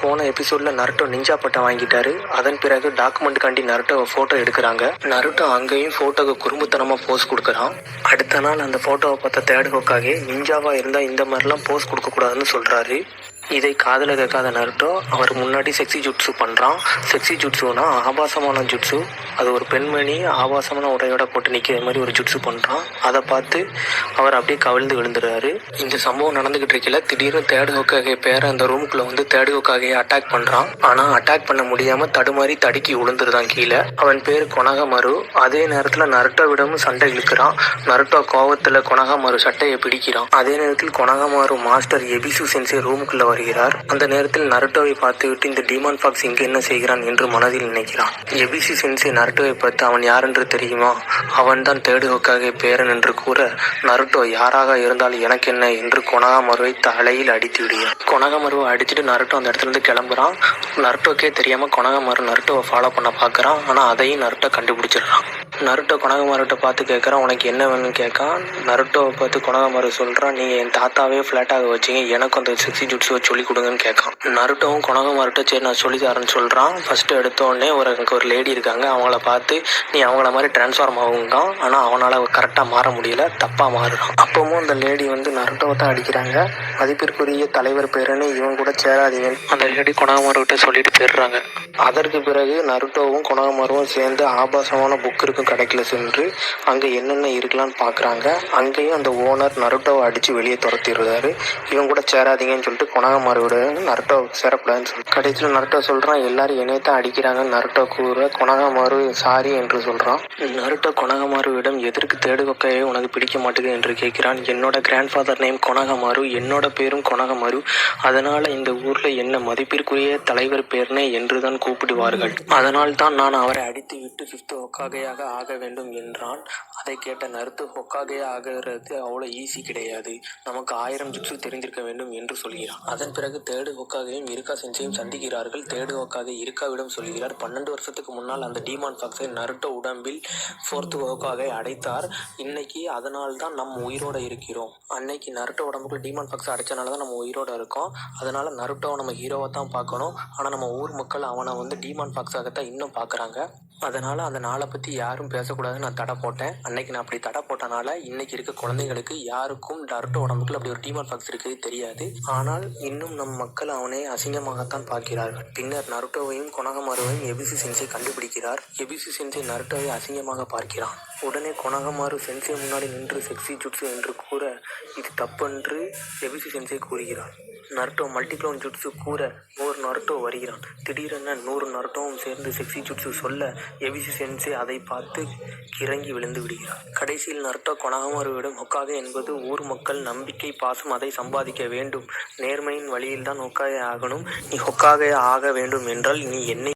போன எபிசோட்ல Naruto ninja பட்டம் வாங்கிட்டாரு. அதன் பிறகு டாக்குமெண்ட்டுக்காண்டி நருட்டோவை ஃபோட்டோ எடுக்கிறாங்க. நருட்டோ அங்கேயும் ஃபோட்டோக்கு குறும்புத்தனமாக போஸ் கொடுக்குறான். அடுத்த நாள் அந்த ஃபோட்டோவை பார்த்த தேடு ஹோக்காகே நிஞ்சாவா இருந்தால் இந்த மாதிரிலாம் போஸ் கொடுக்கக்கூடாதுன்னு சொல்கிறாரு. இதை காதல கேட்காத நருட்டோ அவர் முன்னாடி செக்ஸி ஜுட்ஸு பண்ணுறான். செக்ஸி ஜுட்ஸுனா ஆபாசமான ஜுட்ஸு. அது ஒரு பெண்மணி ஆபாசமான உடையோட போட்டு நிற்கிற மாதிரி ஒரு ஜுட்ஸு பண்ணுறான். அதை பார்த்து அவர் அப்படியே கவிழ்ந்து விழுந்துடுறாரு. இந்த சம்பவம் நடந்துகிட்டு இருக்கல திடீர்னு தேடு ஹோக்காகே பேர அந்த ரூமுக்குள்ள வந்து தேடு ஹோக்காகே அட்டாக் பண்ணுறான். ஆனால் அட்டாக் பண்ண முடியாமல் தடுமாறி தடுக்கி விழுந்துருதான் கீழே. அவன் பேர் கொனகமரு. அதே நேரத்தில் நருட்டோவிடமும் சண்டை இழுக்கிறான். நருட்டோ கோவத்தில் கொனகமரு சட்டையை பிடிக்கிறான். அதே நேரத்தில் கொனகமரு மாஸ்டர் எபிசு சென்சே ரூமுக்குள்ள வருகிறார். அந்த நேரத்தில் நருட்டோவை பார்த்துவிட்டு இந்த டீமான் ஃபாக்ஸ் இங்கு என்ன செய்கிறான் என்று மனதில் நினைக்கிறான். எபிசு சென்சே நருட்டோவை பார்த்து அவன் யார் என்று தெரியுமா, அவன் தான் தேடு ஹோக்காகே பேரன் என்று கூற, நருட்டோ யாராக இருந்தாலும் எனக்கு என்ன என்று கொனகமருவை தலையில் அடித்து விடுகிறான். கொனகமருவை அடிச்சுட்டு நருட்டோ அந்த இடத்துல இருந்து கிளம்புறான். நருட்டோக்கே தெரியாம கொனகமரு நருட்டோவை ஃபாலோ பண்ண பார்க்குறான். ஆனால் அதையும் நருட்டோ கண்டுபிடிச்சிடுறான். நருட்டோ கொனகமருட்ட பார்த்து கேட்குறான், உனக்கு என்ன வேணும்னு கேட்கான். நருட்டோவை பார்த்து கொனகமரு சொல்கிறான், நீங்கள் என் தாத்தாவே ஃப்ளாட்டாக வச்சிங்க, எனக்கு அந்த செக்ஸி ஜுட்ஸுவை சொல்லிக் கொடுங்கன்னு கேட்கான். நருட்டோவும் கொனகமருட்ட சரி நான் சொல்லி தரேன்னு சொல்கிறான். ஃபஸ்ட்டு எடுத்தோடனே ஒரு லேடி இருக்காங்க. அவங்கள பார்த்து நீ அவங்கள மாதிரி டிரான்ஸ்ஃபார்ம் ஆகுங்கான். ஆனால் அவனால் கரெக்டாக மாற முடியல, தப்பாக மாறுறான். அப்பவும் அந்த லேடி வந்து நருட்டோவை தான் அடிக்கிறாங்க. மதிப்பிற்குரிய தலைவர் பேருன்னு இவன் கூட சேராதீங்க அந்த லேடி கொனகமருகிட்ட சொல்லிட்டு போயிடுறாங்க. அதற்கு பிறகு நருட்டோவும் கொனகமருவும் சேர்ந்து ஆபாசமான புக் இருக்கும் கடைக்குள்ள சென்று அங்கே என்னென்ன இருக்கலான்னு பார்க்குறாங்க. அங்கேயும் அந்த ஓனர் நருட்டோவை அடித்து வெளியே துரத்திடுறாரு. இவன் கூட சேராதீங்கன்னு சொல்லிட்டு கொனகமருவோட நருட்டோ சேரக்கூடாதுன்னு சொல்லி கடைசியில் நருட்டோ சொல்கிறான், எல்லாரும் என்னை தான் அடிக்கிறாங்கன்னு நருட்டோ கூற கொனகமரு சாரி என்று சொல்கிறான். நருட்டோ கொனகமருவிடம் எதற்கு தேடு ஹோக்காகே உனக்கு பிடிக்க மாட்டேங்குது என்று கேட்கிறான். என்னோட கிராண்ட் ஃபாதர் நேம் கொனகமரு, என்னோட பேரும் கொனகமரு, அதனால் இந்த ஊரில் என்ன மதிப்பிற்குரிய தலைவர் பேர்னே என்று தான் கூப்பிடுவார்கள். அதனால் தான் நான் அவரை அடித்து விட்டு 5th ஹோக்காகேயாக ஆக வேண்டும் என்றான். அதை கேட்ட நருட்டோ, ஹோக்காகே ஆகிறது அவ்வளோ ஈஸி கிடையாது, நமக்கு 1000 ஜுட்ஸு தெரிந்திருக்க வேண்டும் என்று சொல்கிறான். அதன் பிறகு தேடு ஹோக்காகேயும் இருக்கா சென்சையும் சந்திக்கிறார்கள். தேடு ஹோக்காகே இருக்காவிடம் சொல்கிறார், 12 வருஷத்துக்கு முன்னால் அந்த டீமான் ஃபாக்ஸை நருட்டோ உடம்பில் 4th ஹோக்காகே அடைத்தார். இன்னைக்கு அதனால் தான் நம்ம உயிரோட இருக்கிறோம். அன்னைக்கு நருட்டோ உடம்புக்குள்ள டீமான் ஃபாக்ஸை அடைச்சனால தான் நம்ம உயிரோட இருக்கோம். அதனால நருட்டோவை நம்ம ஹீரோவை தான் பார்க்கணும். ஆனால் நம்ம ஊர் மக்கள் அவனை வந்து டீமான் ஃபாக்ஸாகத்தான் இன்னும் பார்க்குறாங்க. அதனால் அந்த நாளை பற்றி யாரும் பேசக்கூடாதுன்னு நான் தடை போட்டேன். அன்னைக்கு நான் அப்படி தடை போட்டனால இன்னைக்கு இருக்க குழந்தைங்களுக்கு யாருக்கும் நருட்டோ உடம்புக்குள்ள அப்படி ஒரு டீமான் ஃபாக்ஸ் இருக்கிறது தெரியாது. ஆனால் இன்னும் நம் மக்கள் அவனை அசிங்கமாகத்தான் பார்க்கிறார்கள். பின்னர் நருட்டோவையும் கொனகமருவையும் எபிசு சென்சை கண்டுபிடிக்கிறார். எபிசு சென்சை நருட்டோவை அசிங்கமாக பார்க்கிறான். உடனே கொனகமரு சென்சை முன்னாடி நின்று செக்ஸி ஜுட்ஸு என்று கூற இது தப்பென்று எபிசு சென்சை கூறுகிறார். நருட்டோ மல்டிக்ளோன் ஜுட்ஸு கூற 100 நருட்டோ வருகிறான். திடீரென 100 நருட்டோவும் சேர்ந்து செக்ஸி ஜுட்ஸு சொல்ல எபிசு சென்சை அதை பார்த்து கிறங்கி விழுந்து விடுகிறார். கடைசியில் நருட்டோ கொனகமருவிடம், ஹோக்காகே என்பது ஊர் மக்கள் நம்பிக்கை, பாசம், அதை சம்பாதிக்க வேண்டும். நேர்மையின் வழியில் தான் ஹோக்காகே ஆகணும். நீ ஹோக்காகே ஆக வேண்டும் என்றால் நீ என்னை